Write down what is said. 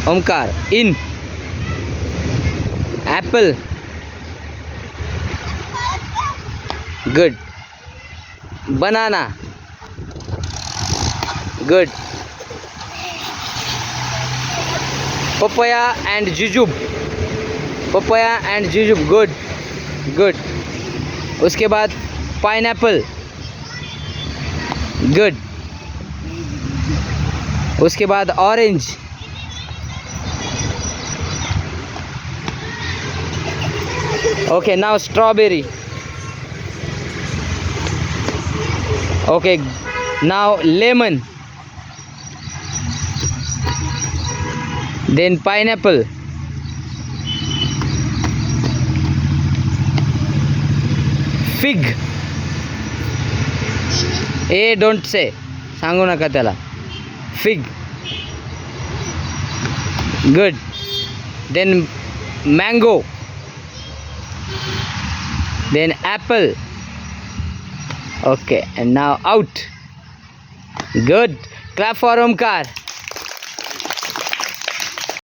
Omkar. In. Apple. Good. Banana. Good. Papaya and jujube. Papaya and jujube. Good. Good. उसके बाद pineapple. Good. उसके बाद orange. Okay, now strawberry. Okay, now lemon. Then pineapple. Fig. Don't say. सांगू नका त्याला. Fig. Good. Then mango. Then apple. Okay, and now out. Good. Clap for Omkar.